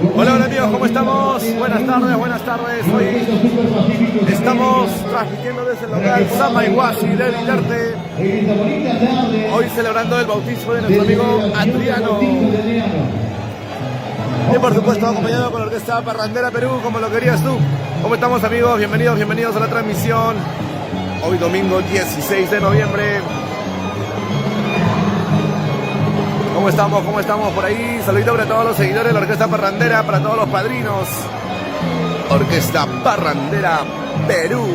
Hola, hola amigos, ¿cómo estamos? Buenas tardes, buenas tardes. Hoy estamos transmitiendo desde el local Samaiguasi de Villarte. Hoy celebrando el bautizo de nuestro amigo Adriano. Y por supuesto acompañado con la Orquesta Parrandera Perú, como lo querías tú. ¿Cómo estamos amigos? Bienvenidos a la transmisión. Hoy domingo 16 de noviembre. ¿Cómo estamos por ahí? Saludito para todos los seguidores de la Orquesta Parrandera, para todos los padrinos. Orquesta Parrandera Perú,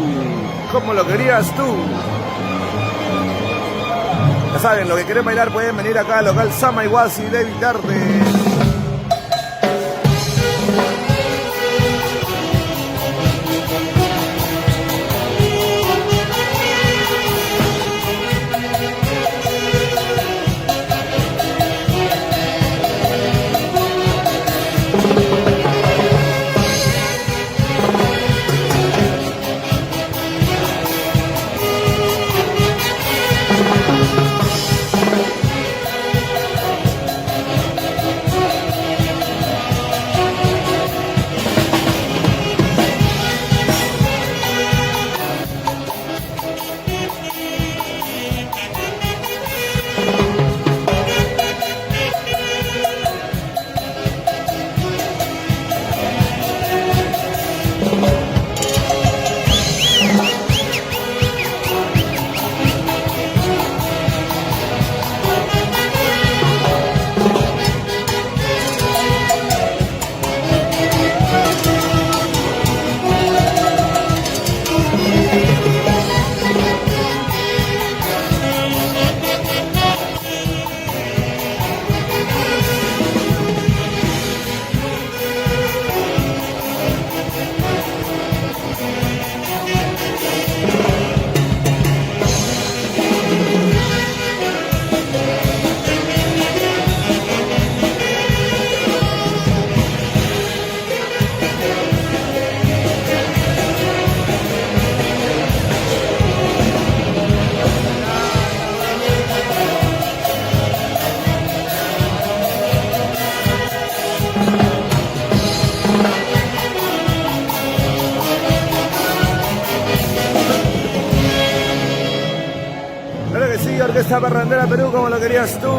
como lo querías tú. Ya saben, los que quieren bailar pueden venir acá al local Samaiguasi de Villarte. Orquesta Parrandera Perú, como lo querías tú,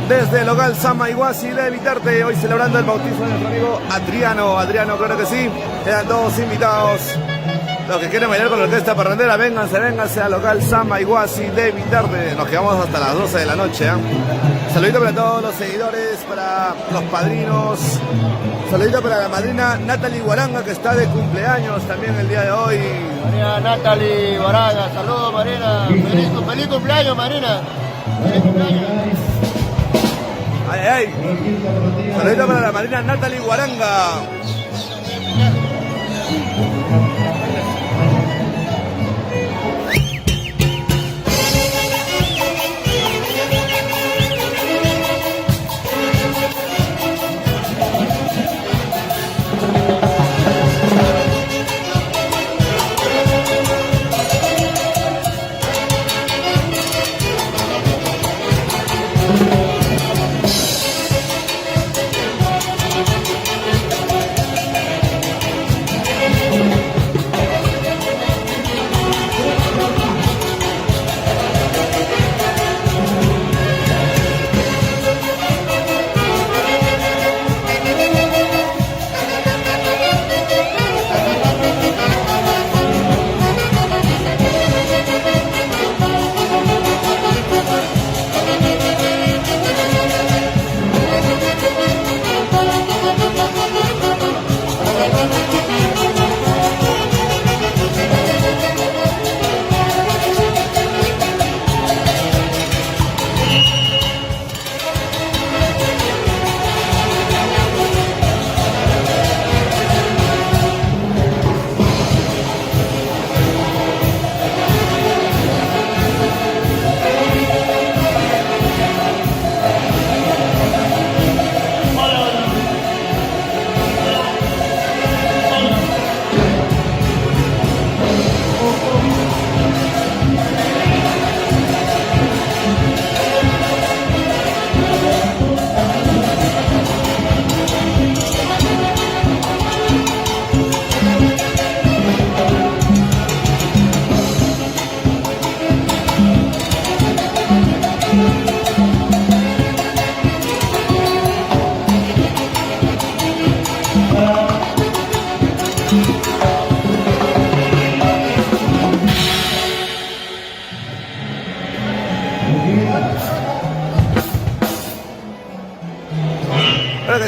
desde el local Samaiguasi de Villarte, hoy celebrando el bautizo de nuestro amigo Adriano, claro que sí, quedan todos invitados. Los que quieren bailar con la Orquesta Parrandera, vénganse al local Samaiguasi de Villarte. Nos quedamos hasta las 12 de la noche, ¿eh? Saludito para todos los seguidores, para los padrinos. Saludito para la madrina Natalie Guaranga, que está de cumpleaños también el día de hoy. Marina Natalie Guaranga, saludos Marina. Feliz cumpleaños Marina. Feliz cumpleaños. Ay. Saludito para la madrina Natalie Guaranga.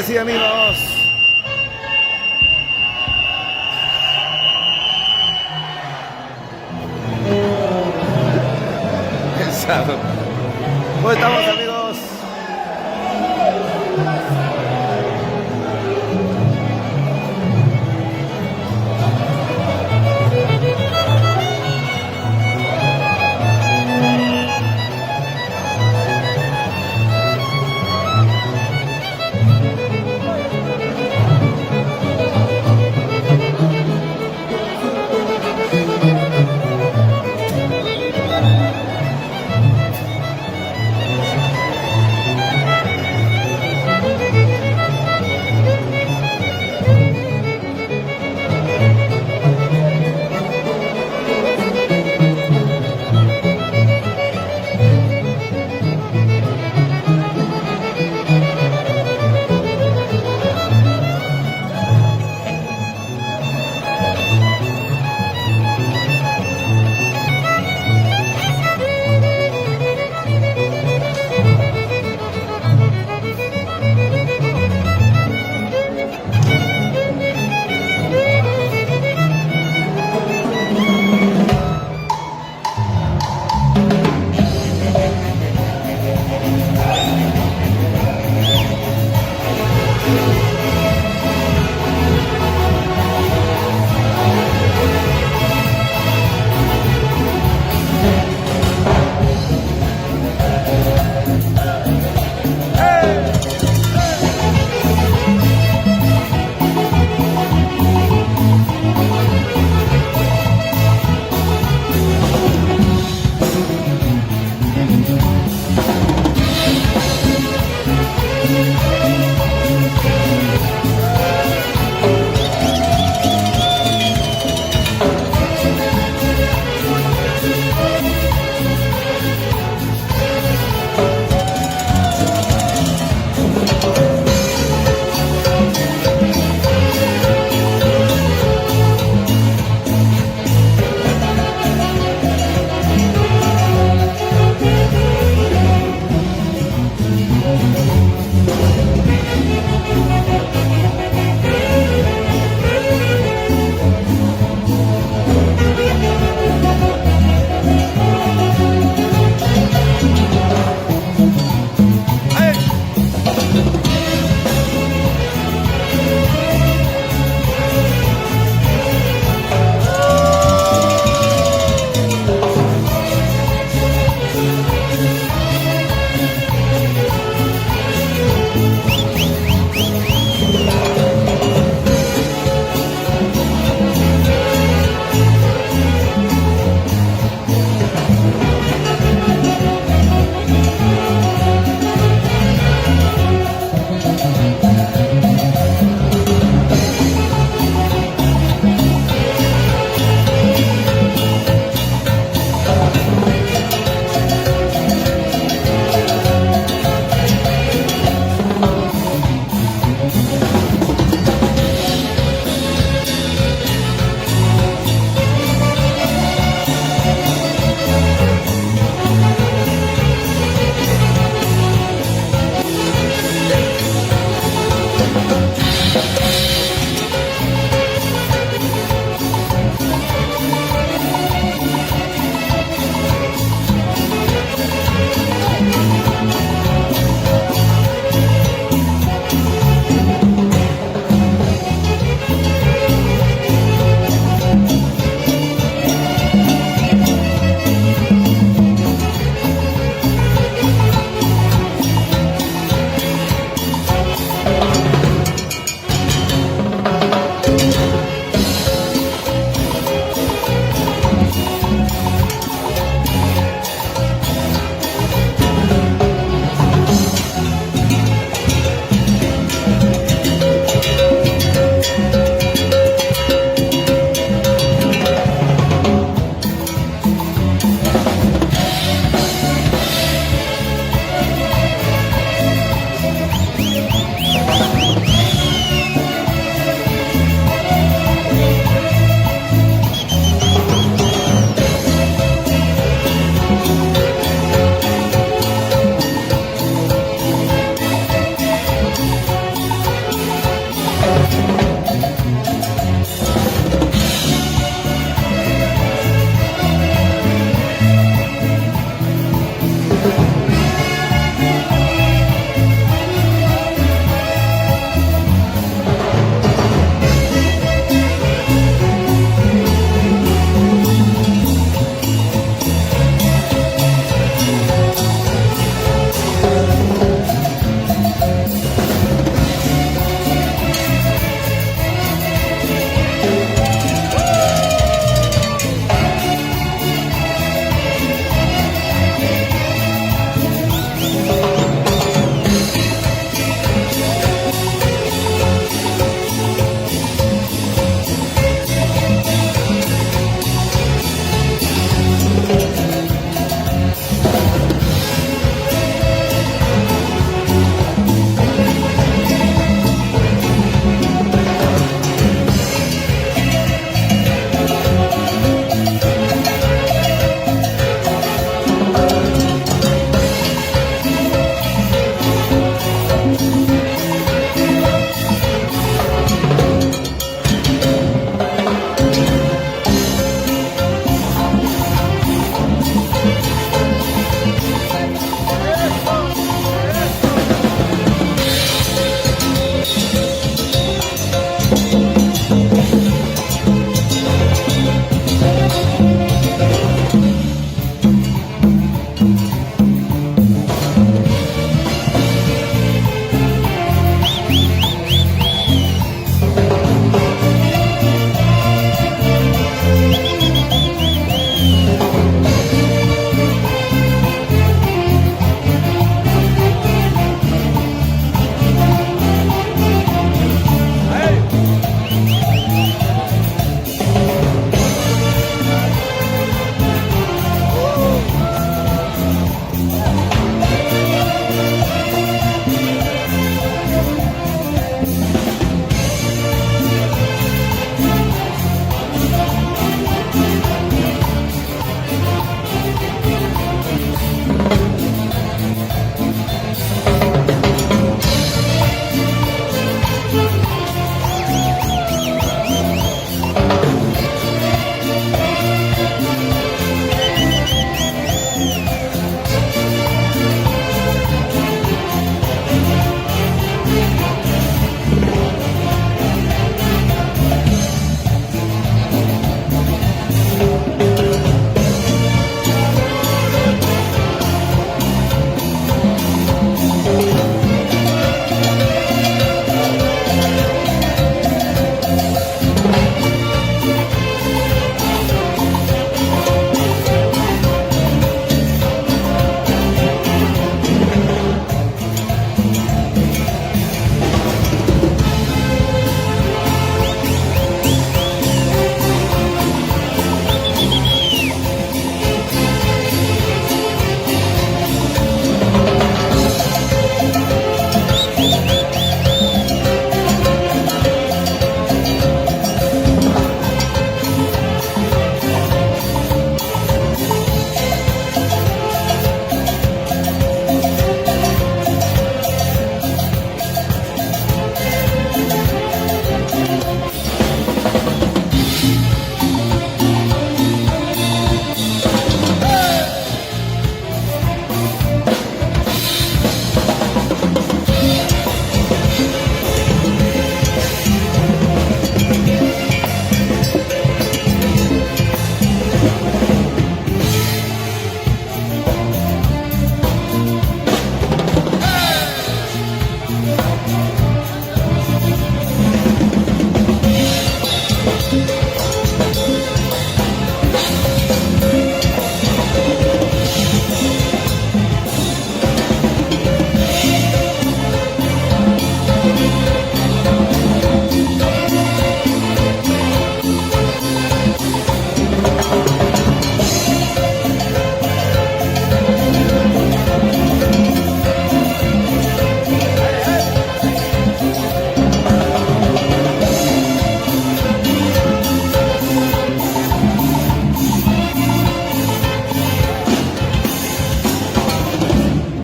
sí, amigos. ¿Cómo estamos, amigos?